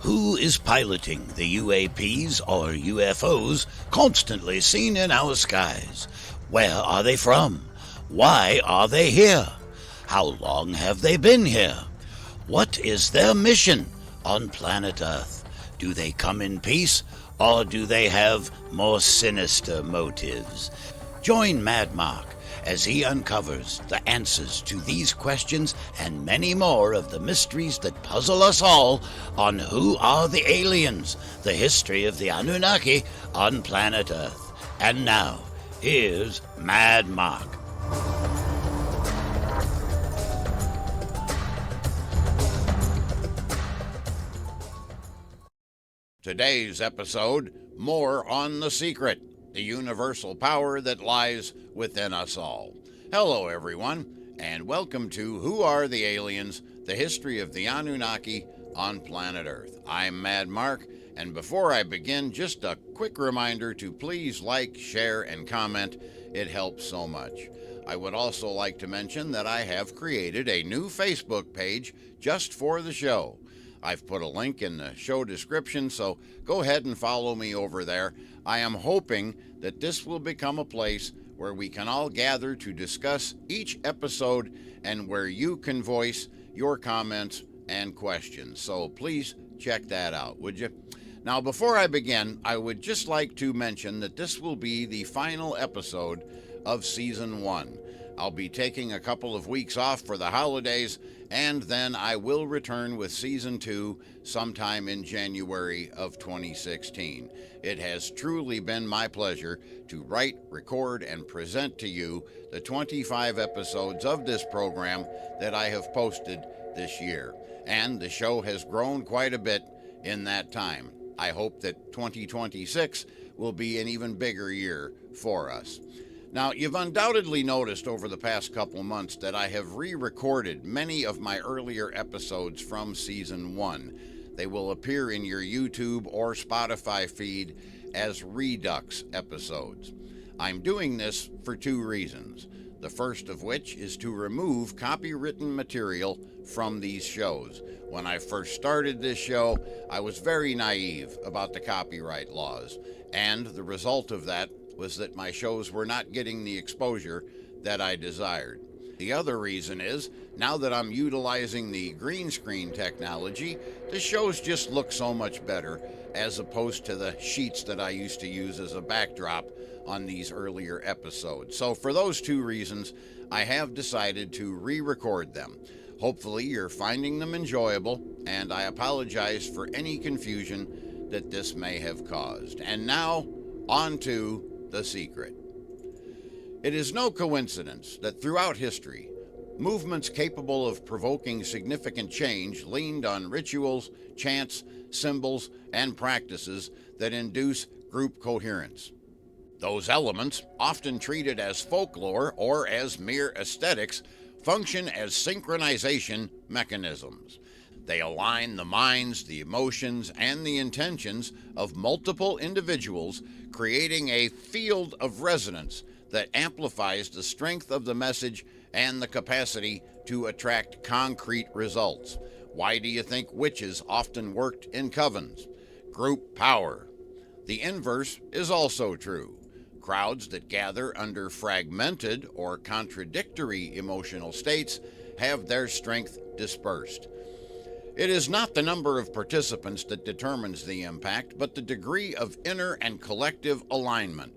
Who is piloting the UAPs or UFOs constantly seen in our skies? Where are they from? Why are they here? How long have they been here? What is their mission on planet Earth? Do they come in peace, or do they have more sinister motives? Join Mad Mark as he uncovers the answers to these questions and many more of the mysteries that puzzle us all on Who Are the Aliens? The history of the Anunnaki on planet Earth. And now, here's Mad Mark. Today's episode, more on the secret, the universal power that lies within us all. Hello, everyone, and welcome to Who Are the Aliens? The history of the Anunnaki on planet Earth. I'm Mad Mark, and before I begin, just a quick reminder to please like, share, and comment. It helps so much. I would also like to mention that I have created a new Facebook page just for the show. I've put a link in the show description, so go ahead and follow me over there. I am hoping that this will become a place where we can all gather to discuss each episode and where you can voice your comments and questions. So please check that out, would you? Now, before I begin, I would just like to mention that this will be the final episode of Season 1. I'll be taking a couple of weeks off for the holidays, and then I will return with Season 2 sometime in January of 2016. It has truly been my pleasure to write, record, and present to you the 25 episodes of this program that I have posted this year. And the show has grown quite a bit in that time. I hope that 2026 will be an even bigger year for us. Now, you've undoubtedly noticed over the past couple months that I have re-recorded many of my earlier episodes from Season 1. They will appear in your YouTube or Spotify feed as Redux episodes. I'm doing this for two reasons. The first of which is to remove copywritten material from these shows. When I first started this show, I was very naive about the copyright laws, and the result of that was that my shows were not getting the exposure that I desired. The other reason is, now that I'm utilizing the green screen technology, the shows just look so much better as opposed to the sheets that I used to use as a backdrop on these earlier episodes. So for those two reasons, I have decided to re-record them. Hopefully you're finding them enjoyable, and I apologize for any confusion that this may have caused. And now, on to the secret. It is no coincidence that throughout history, movements capable of provoking significant change leaned on rituals, chants, symbols, and practices that induce group coherence. Those elements, often treated as folklore or as mere aesthetics, function as synchronization mechanisms. They align the minds, the emotions, and the intentions of multiple individuals, creating a field of resonance that amplifies the strength of the message and the capacity to attract concrete results. Why do you think witches often worked in covens? Group power. The inverse is also true. Crowds that gather under fragmented or contradictory emotional states have their strength dispersed. It is not the number of participants that determines the impact, but the degree of inner and collective alignment.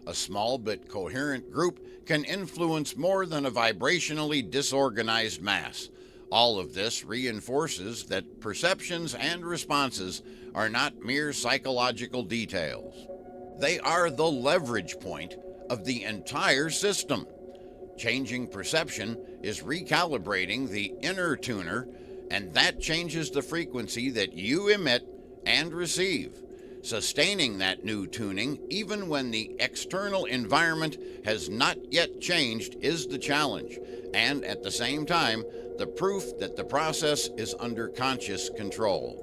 A small but coherent group can influence more than a vibrationally disorganized mass. All of this reinforces that perceptions and responses are not mere psychological details. They are the leverage point of the entire system. Changing perception is recalibrating the inner tuner, and that changes the frequency that you emit and receive. Sustaining that new tuning, even when the external environment has not yet changed, is the challenge, and at the same time, the proof that the process is under conscious control.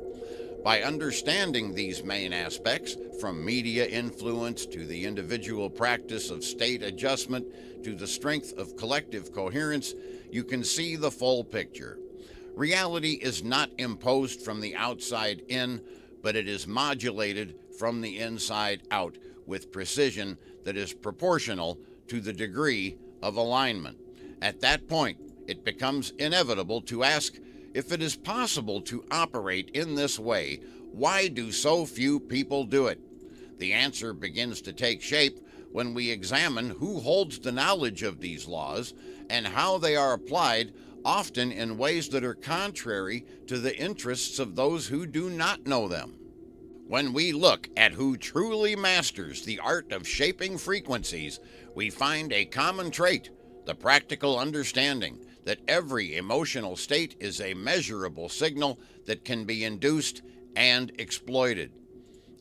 By understanding these main aspects, from media influence to the individual practice of state adjustment to the strength of collective coherence, you can see the full picture. Reality is not imposed from the outside in, but it is modulated from the inside out with precision that is proportional to the degree of alignment. At that point, it becomes inevitable to ask, if it is possible to operate in this way, why do so few people do it? The answer begins to take shape when we examine who holds the knowledge of these laws and how they are applied, often in ways that are contrary to the interests of those who do not know them. When we look at who truly masters the art of shaping frequencies, we find a common trait, the practical understanding that every emotional state is a measurable signal that can be induced and exploited.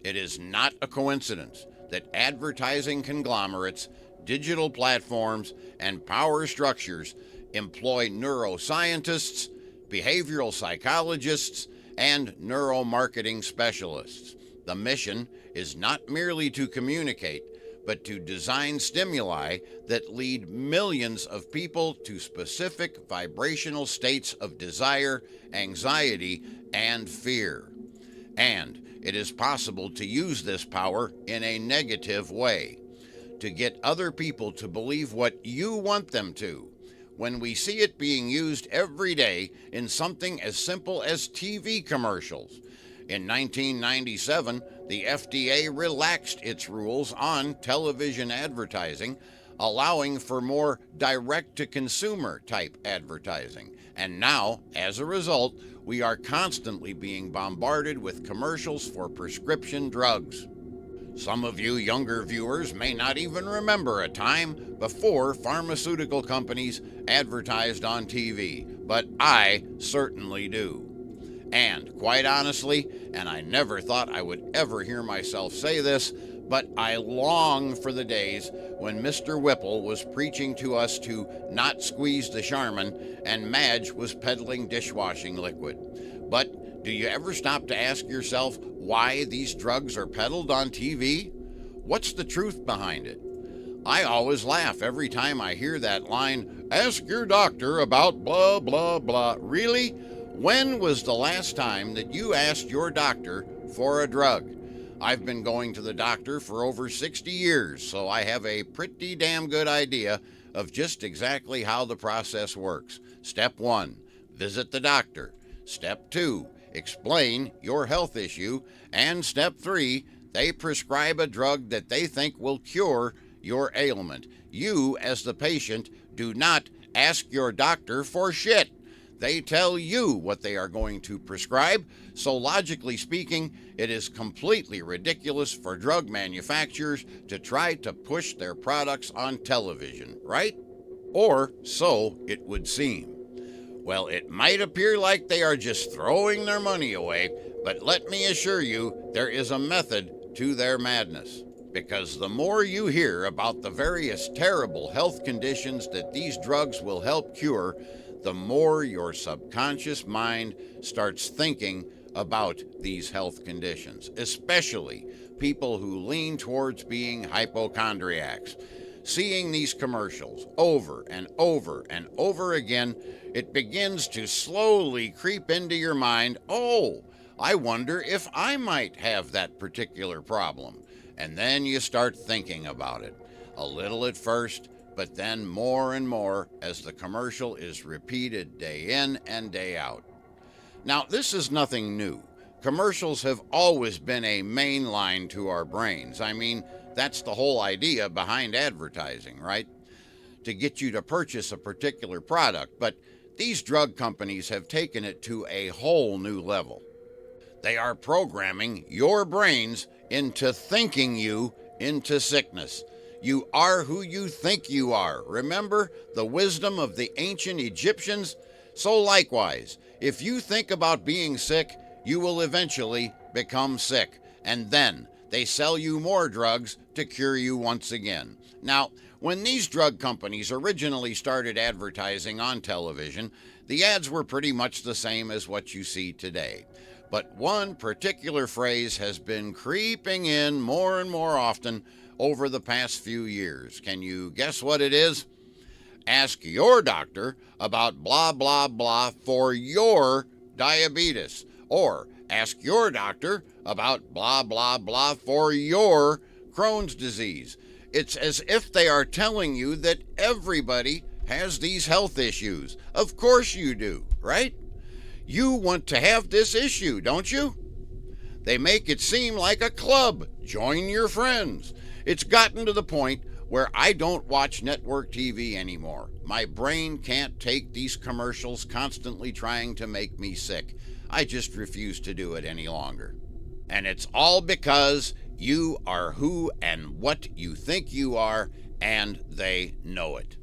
It is not a coincidence that advertising conglomerates, digital platforms, and power structures employ neuroscientists, behavioral psychologists, and neuromarketing specialists. The mission is not merely to communicate, but to design stimuli that lead millions of people to specific vibrational states of desire, anxiety, and fear. And it is possible to use this power in a negative way, to get other people to believe what you want them to. When we see it being used every day in something as simple as TV commercials. In 1997, the FDA relaxed its rules on television advertising, allowing for more direct-to-consumer type advertising. And now, as a result, we are constantly being bombarded with commercials for prescription drugs. Some of you younger viewers may not even remember a time before pharmaceutical companies advertised on TV, but I certainly do. And quite honestly, and I never thought I would ever hear myself say this, but I long for the days when Mr. Whipple was preaching to us to not squeeze the Charmin and Madge was peddling dishwashing liquid. But do you ever stop to ask yourself why these drugs are peddled on TV? What's the truth behind it? I always laugh every time I hear that line, "Ask your doctor about blah, blah, blah." Really? When was the last time that you asked your doctor for a drug? I've been going to the doctor for over 60 years, so I have a pretty damn good idea of just exactly how the process works. Step 1, visit the doctor. Step 2, explain your health issue. And step 3, they prescribe a drug that they think will cure your ailment. You, as the patient, do not ask your doctor for shit. They tell you what they are going to prescribe, so logically speaking, it is completely ridiculous for drug manufacturers to try to push their products on television, right? Or so it would seem. Well, it might appear like they are just throwing their money away, but let me assure you, there is a method to their madness. Because the more you hear about the various terrible health conditions that these drugs will help cure, the more your subconscious mind starts thinking about these health conditions, especially people who lean towards being hypochondriacs. Seeing these commercials over and over and over again, it begins to slowly creep into your mind, oh, I wonder if I might have that particular problem. And then you start thinking about it, a little at first, but then more and more as the commercial is repeated day in and day out. Now, this is nothing new. Commercials have always been a main line to our brains. I mean, that's the whole idea behind advertising, right? To get you to purchase a particular product, but these drug companies have taken it to a whole new level. They are programming your brains into thinking you into sickness. You are who you think you are. Remember the wisdom of the ancient Egyptians? So likewise, if you think about being sick, you will eventually become sick. And then they sell you more drugs to cure you once again. Now, when these drug companies originally started advertising on television, the ads were pretty much the same as what you see today. But one particular phrase has been creeping in more and more often over the past few years. Can you guess what it is? Ask your doctor about blah, blah, blah for your diabetes. Or ask your doctor about blah, blah, blah for your Crohn's disease. It's as if they are telling you that everybody has these health issues. Of course you do, right? You want to have this issue, don't you? They make it seem like a club. Join your friends. It's gotten to the point where I don't watch network TV anymore. My brain can't take these commercials constantly trying to make me sick. I just refuse to do it any longer. And it's all because you are who and what you think you are, and they know it.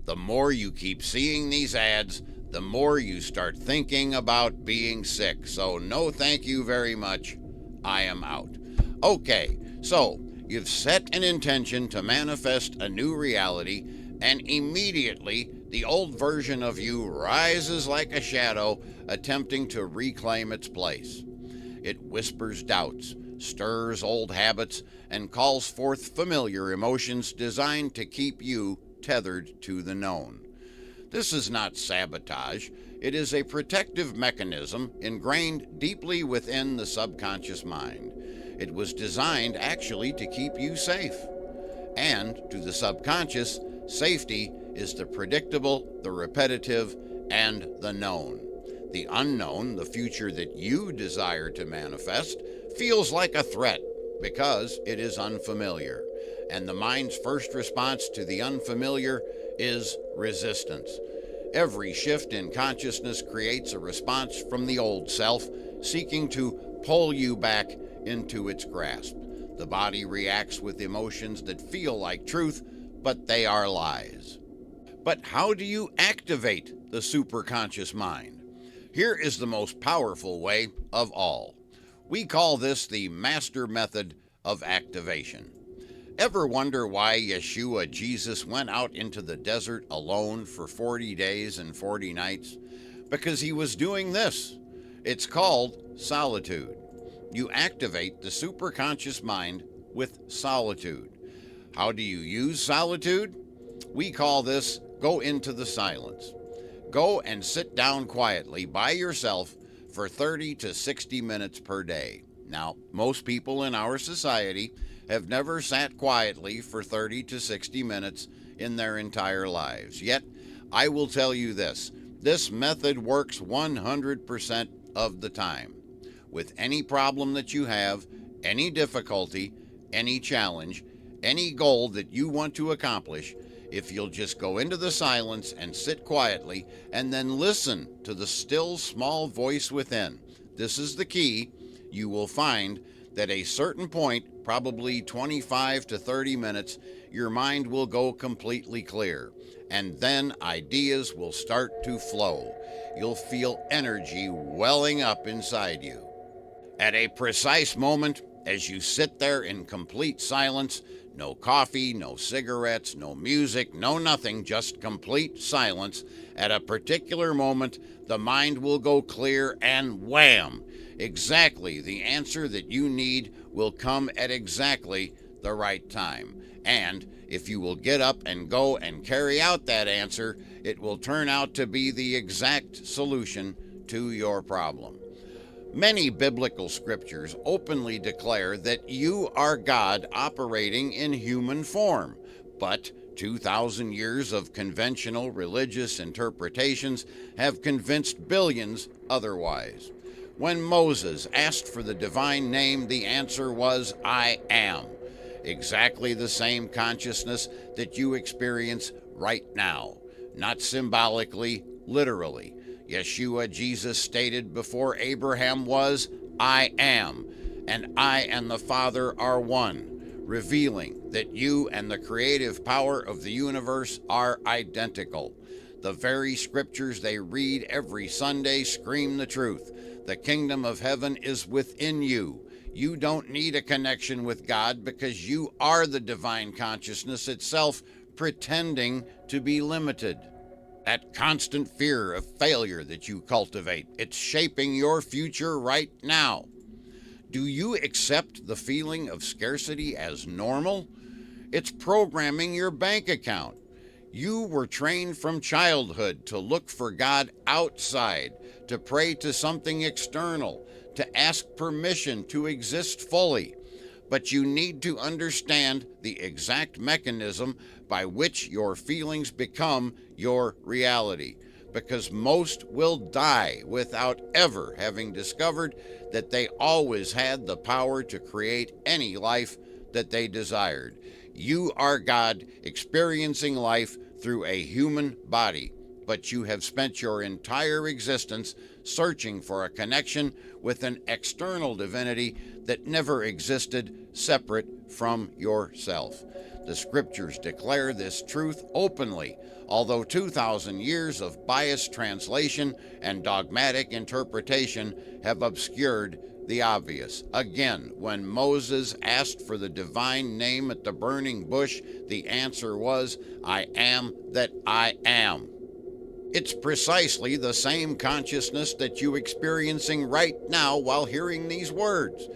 The more you keep seeing these ads, the more you start thinking about being sick. So no thank you very much. I am out. Okay, so you've set an intention to manifest a new reality, and immediately the old version of you rises like a shadow, attempting to reclaim its place. It whispers doubts, stirs old habits, and calls forth familiar emotions designed to keep you tethered to the known. This is not sabotage. It is a protective mechanism ingrained deeply within the subconscious mind. It was designed actually to keep you safe. And to the subconscious, safety is the predictable, the repetitive, and the known. The unknown, the future that you desire to manifest, feels like a threat because it is unfamiliar. And the mind's first response to the unfamiliar is resistance. Every shift in consciousness creates a response from the old self, seeking to pull you back into its grasp. The body reacts with emotions that feel like truth, but they are lies. But how do you activate the superconscious mind? Here is the most powerful way of all. We call this the master method of activation. Ever wonder why Yeshua Jesus went out into the desert alone for 40 days and 40 nights? Because he was doing this. It's called solitude. You activate the superconscious mind with solitude. How do you use solitude? We call this go into the silence. Go and sit down quietly by yourself for 30 to 60 minutes per day. Now, most people in our society have never sat quietly for 30 to 60 minutes in their entire lives. Yet, I will tell you this method works 100% of the time. With any problem that you have, any difficulty, any challenge, any goal that you want to accomplish, if you'll just go into the silence and sit quietly and then listen to the still small voice within, this is the key, you will find that at a certain point, probably 25 to 30 minutes, your mind will go completely clear. And then ideas will start to flow. You'll feel energy welling up inside you. At a precise moment, as you sit there in complete silence, no coffee, no cigarettes, no music, no nothing, just complete silence, at a particular moment, the mind will go clear and wham! Exactly the answer that you need will come at exactly the right time. And if you will get up and go and carry out that answer, it will turn out to be the exact solution to your problem. Many biblical scriptures openly declare that you are God operating in human form, but 2,000 years of conventional religious interpretations have convinced billions otherwise. When Moses asked for the divine name, the answer was, I am. Exactly the same consciousness that you experience right now, not symbolically, literally. Yeshua Jesus stated before Abraham was, I am, and I and the Father are one, revealing that you and the creative power of the universe are identical. The very scriptures they read every Sunday scream the truth. The kingdom of heaven is within you. You don't need a connection with God because you are the divine consciousness itself, pretending to be limited. That constant fear of failure that you cultivate, it's shaping your future right now. Do you accept the feeling of scarcity as normal? It's programming your bank account. You were trained from childhood to look for God outside, to pray to something external, to ask permission to exist fully. But you need to understand the exact mechanism by which your feelings become your reality, because most will die without ever having discovered that they always had the power to create any life that they desired. You are God experiencing life through a human body, but you have spent your entire existence searching for a connection with an external divinity that never existed separate from yourself. The scriptures declare this truth openly, although 2,000 years of biased translation and dogmatic interpretation have obscured the obvious. Again, when Moses asked for the divine name at the burning bush, the answer was, "I am that I am." It's precisely the same consciousness that you're experiencing right now while hearing these words.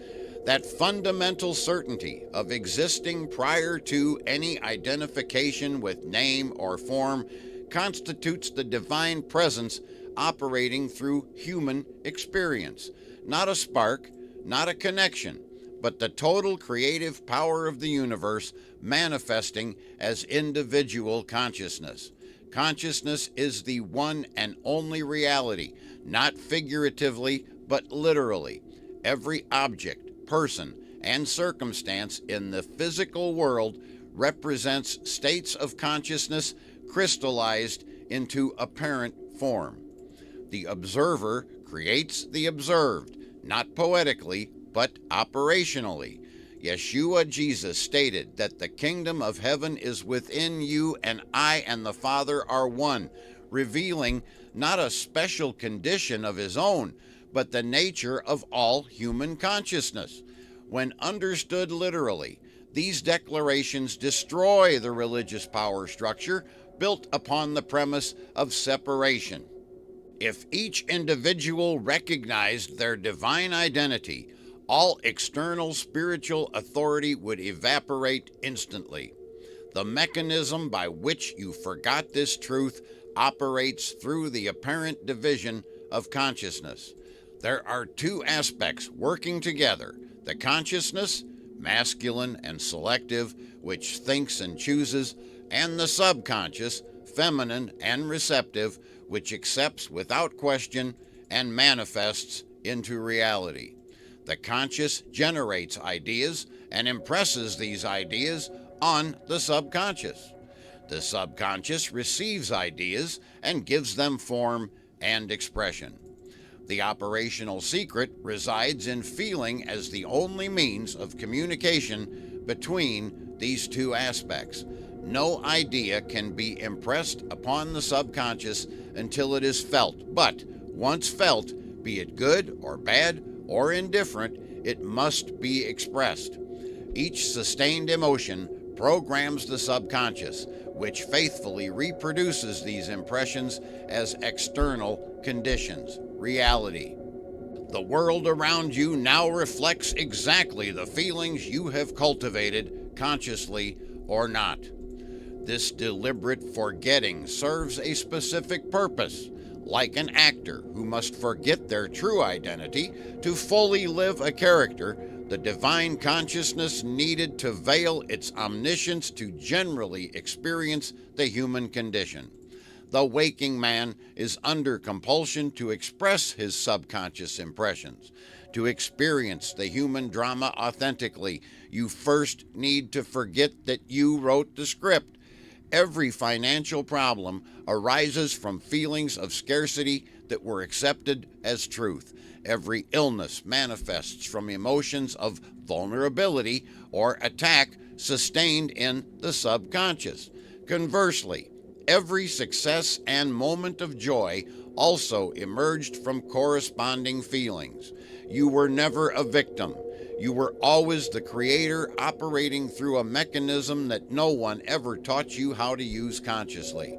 That fundamental certainty of existing prior to any identification with name or form constitutes the divine presence operating through human experience. Not a spark, not a connection, but the total creative power of the universe manifesting as individual consciousness. Consciousness is the one and only reality, not figuratively, but literally. Every object, person, and circumstance in the physical world represents states of consciousness crystallized into apparent form. The observer creates the observed, not poetically, but operationally. Yeshua Jesus stated that the kingdom of heaven is within you, and I and the Father are one, revealing not a special condition of his own, but the nature of all human consciousness. When understood literally, these declarations destroy the religious power structure built upon the premise of separation. If each individual recognized their divine identity, all external spiritual authority would evaporate instantly. The mechanism by which you forgot this truth operates through the apparent division of consciousness. There are two aspects working together: the consciousness, masculine and selective, which thinks and chooses, and the subconscious, feminine and receptive, which accepts without question and manifests into reality. The conscious generates ideas and impresses these ideas on the subconscious. The subconscious receives ideas and gives them form and expression. The operational secret resides in feeling as the only means of communication between these two aspects. No idea can be impressed upon the subconscious until it is felt, but once felt, be it good or bad or indifferent, it must be expressed. Each sustained emotion programs the subconscious, which faithfully reproduces these impressions as external conditions, reality. The world around you now reflects exactly the feelings you have cultivated, consciously or not. This deliberate forgetting serves a specific purpose. Like an actor who must forget their true identity to fully live a character, the divine consciousness needed to veil its omniscience to generally experience the human condition. The waking man is under compulsion to express his subconscious impressions. To experience the human drama authentically, you first need to forget that you wrote the script. Every financial problem arises from feelings of scarcity that were accepted as truth. Every illness manifests from emotions of vulnerability or attack sustained in the subconscious. Conversely, every success and moment of joy also emerged from corresponding feelings. You were never a victim. You were always the creator operating through a mechanism that no one ever taught you how to use consciously.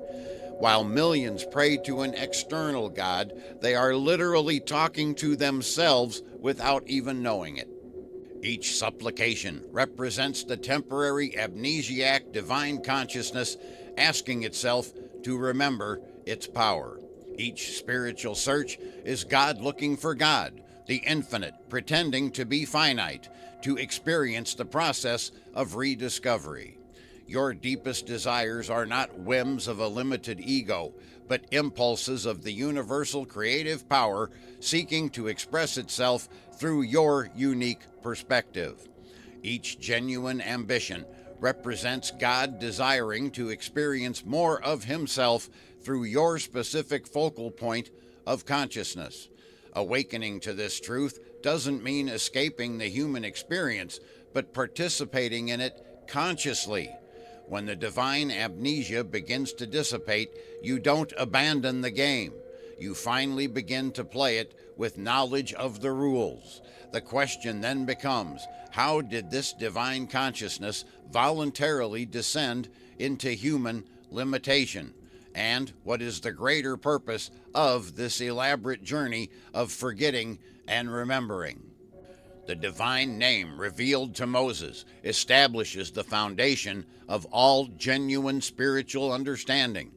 While millions pray to an external God, they are literally talking to themselves without even knowing it. Each supplication represents the temporary amnesiac divine consciousness asking itself to remember its power. Each spiritual search is God looking for God, the infinite pretending to be finite, to experience the process of rediscovery. Your deepest desires are not whims of a limited ego, but impulses of the universal creative power seeking to express itself through your unique perspective. Each genuine ambition represents God desiring to experience more of Himself through your specific focal point of consciousness. Awakening to this truth doesn't mean escaping the human experience, but participating in it consciously. When the divine amnesia begins to dissipate, you don't abandon the game. You finally begin to play it with knowledge of the rules. The question then becomes, how did this divine consciousness voluntarily descend into human limitation? And what is the greater purpose of this elaborate journey of forgetting and remembering? The divine name revealed to Moses establishes the foundation of all genuine spiritual understanding.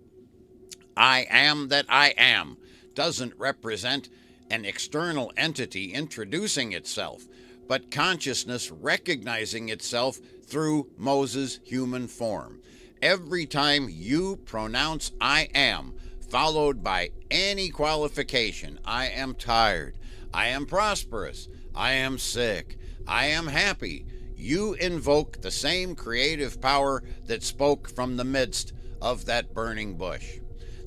I am that I am doesn't represent an external entity introducing itself, but consciousness recognizing itself through Moses' human form. Every time you pronounce I am, followed by any qualification, I am tired, I am prosperous, I am sick, I am happy, you invoke the same creative power that spoke from the midst of that burning bush.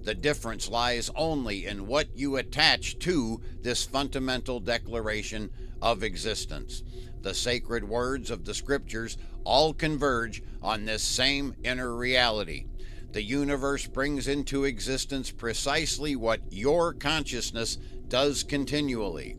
The difference lies only in what you attach to this fundamental declaration of existence. The sacred words of the scriptures all converge on this same inner reality. The universe brings into existence precisely what your consciousness does continually.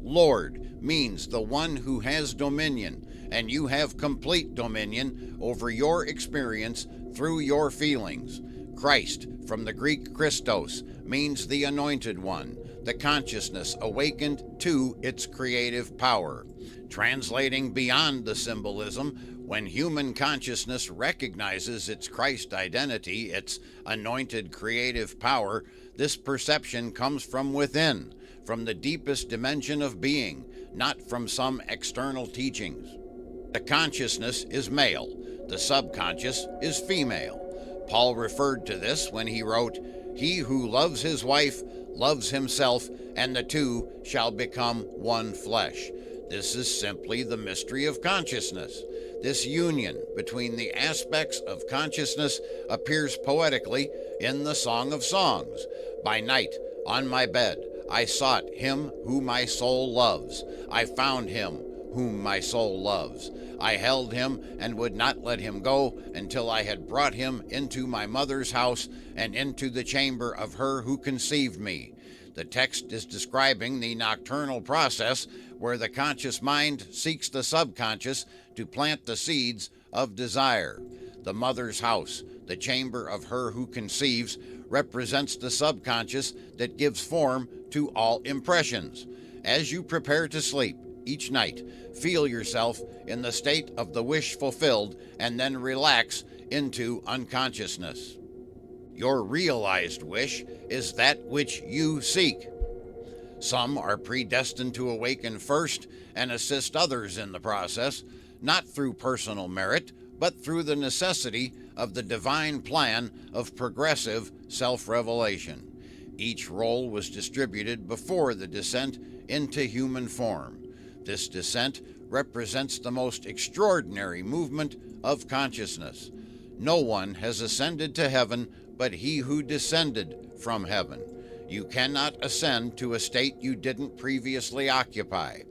Lord means the one who has dominion, and you have complete dominion over your experience through your feelings. Christ, from the Greek Christos, means the anointed one, the consciousness awakened to its creative power. Translating beyond the symbolism, when human consciousness recognizes its Christ identity, its anointed creative power, this perception comes from within, from the deepest dimension of being, not from some external teachings. The consciousness is male, the subconscious is female. Paul referred to this when he wrote, "He who loves his wife loves himself, and the two shall become one flesh." This is simply the mystery of consciousness. This union between the aspects of consciousness appears poetically in the Song of Songs. By night, on my bed, I sought him whom my soul loves. I found him whom my soul loves. I held him and would not let him go until I had brought him into my mother's house and into the chamber of her who conceived me. The text is describing the nocturnal process where the conscious mind seeks the subconscious to plant the seeds of desire. The mother's house, the chamber of her who conceives, represents the subconscious that gives form to all impressions. As you prepare to sleep each night, feel yourself in the state of the wish fulfilled and then relax into unconsciousness. Your realized wish is that which you seek. Some are predestined to awaken first and assist others in the process, not through personal merit, but through the necessity of the divine plan of progressive self-revelation. Each role was distributed before the descent into human form. This descent represents the most extraordinary movement of consciousness. No one has ascended to heaven but he who descended from heaven. You cannot ascend to a state you didn't previously occupy.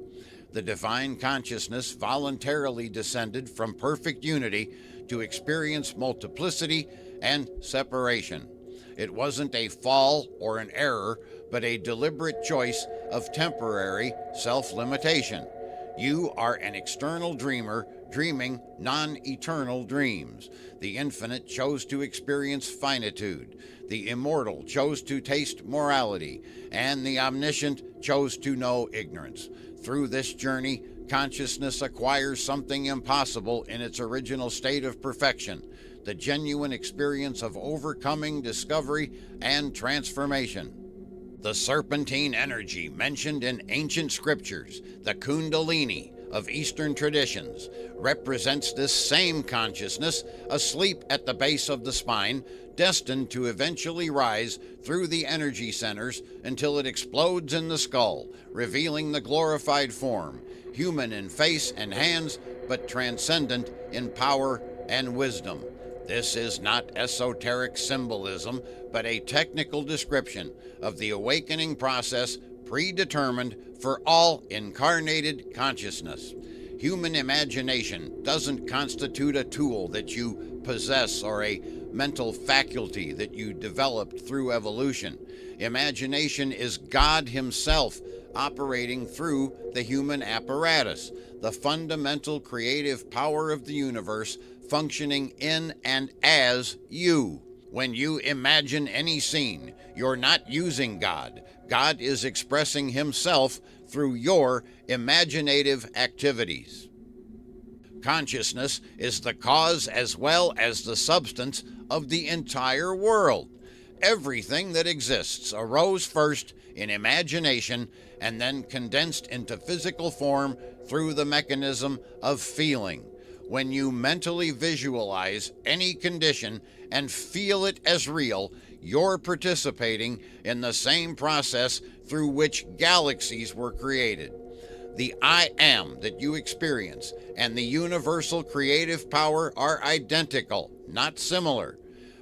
The divine consciousness voluntarily descended from perfect unity to experience multiplicity and separation. It wasn't a fall or an error, but a deliberate choice of temporary self-limitation. You are an external dreamer dreaming non-eternal dreams. The infinite chose to experience finitude. The immortal chose to taste morality. And the omniscient chose to know ignorance. Through this journey, consciousness acquires something impossible in its original state of perfection, the genuine experience of overcoming, discovery, and transformation. The serpentine energy mentioned in ancient scriptures, the Kundalini of Eastern traditions, represents this same consciousness asleep at the base of the spine, destined to eventually rise through the energy centers until it explodes in the skull, revealing the glorified form, human in face and hands, but transcendent in power and wisdom. This is not esoteric symbolism, but a technical description of the awakening process predetermined for all incarnated consciousness. Human imagination doesn't constitute a tool that you possess or a mental faculty that you developed through evolution. Imagination is God Himself operating through the human apparatus, the fundamental creative power of the universe functioning in and as you. When you imagine any scene, you're not using God. God is expressing Himself through your imaginative activities. Consciousness is the cause as well as the substance of the entire world. Everything that exists arose first in imagination and then condensed into physical form through the mechanism of feeling. When you mentally visualize any condition and feel it as real, you're participating in the same process through which galaxies were created. The I am that you experience and the universal creative power are identical, not similar.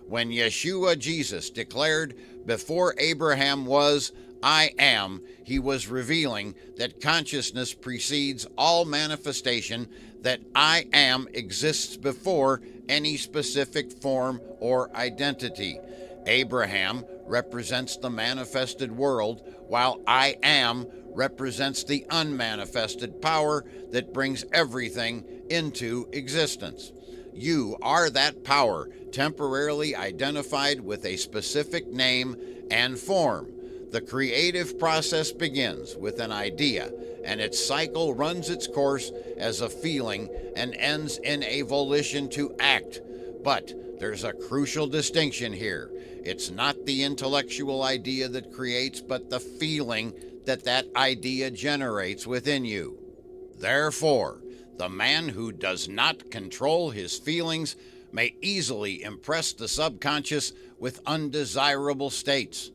When Yeshua Jesus declared, "Before Abraham was, I am," he was revealing that consciousness precedes all manifestation, that I am exists before any specific form or identity. Abraham represents the manifested world, while I am represents the unmanifested power that brings everything into existence. You are that power, temporarily identified with a specific name and form. The creative process begins with an idea, and its cycle runs its course as a feeling and ends in a volition to act. But there's a crucial distinction here. It's not the intellectual idea that creates, but the feeling that that idea generates within you. Therefore, the man who does not control his feelings may easily impress the subconscious with undesirable states.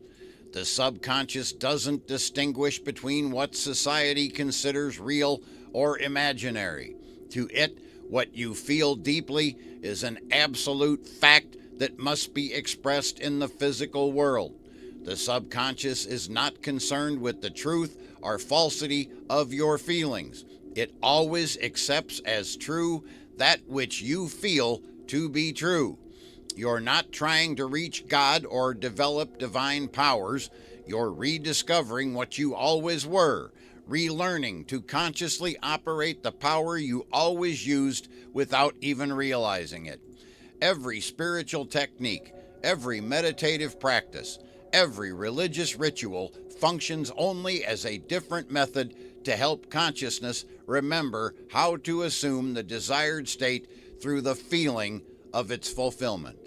The subconscious doesn't distinguish between what society considers real or imaginary. To it, what you feel deeply is an absolute fact that must be expressed in the physical world. The subconscious is not concerned with the truth or falsity of your feelings. It always accepts as true that which you feel to be true. You're not trying to reach God or develop divine powers. You're rediscovering what you always were, relearning to consciously operate the power you always used without even realizing it. Every spiritual technique, every meditative practice, every religious ritual functions only as a different method to help consciousness remember how to assume the desired state through the feeling of its fulfillment.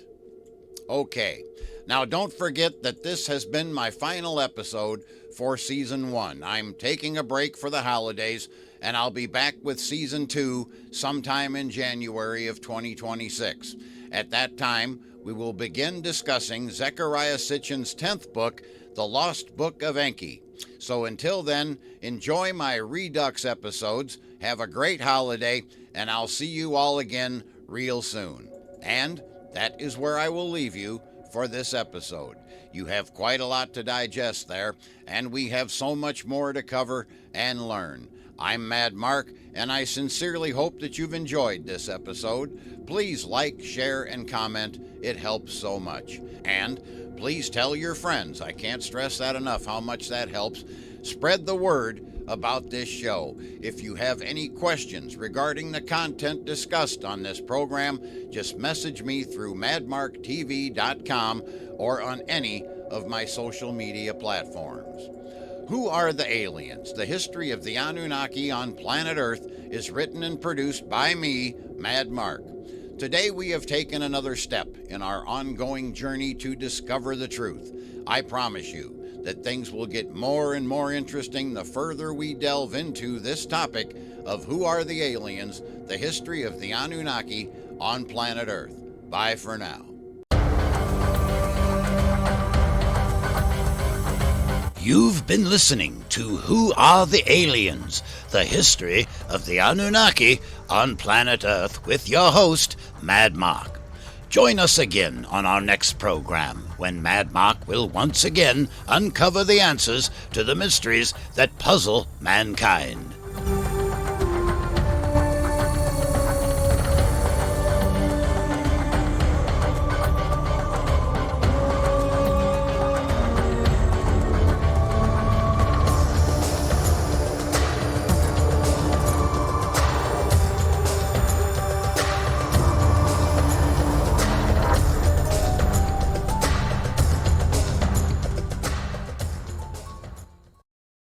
Okay, now don't forget that this has been my final episode for Season 1. I'm taking a break for the holidays, and I'll be back with Season 2 sometime in January of 2026. At that time, we will begin discussing Zecharia Sitchin's 10th book, The Lost Book of Enki. So until then, enjoy my Redux episodes, have a great holiday, and I'll see you all again real soon. And that is where I will leave you for this episode. You have quite a lot to digest there, and we have so much more to cover and learn. I'm Mad Mark, and I sincerely hope that you've enjoyed this episode. Please like, share, and comment. It helps so much. And please tell your friends. I can't stress that enough, how much that helps. Spread the word about this show. If you have any questions regarding the content discussed on this program, just message me through madmarktv.com or on any of my social media platforms. Who Are the Aliens? The History of the Anunnaki on Planet Earth is written and produced by me, Mad Mark. Today we have taken another step in our ongoing journey to discover the truth. I promise you that things will get more and more interesting the further we delve into this topic of who are the aliens, the history of the Anunnaki on planet Earth. Bye for now. You've been listening to Who Are the Aliens? The History of the Anunnaki on Planet Earth with your host, Mad Mark. Join us again on our next program when Mad Mark will once again uncover the answers to the mysteries that puzzle mankind.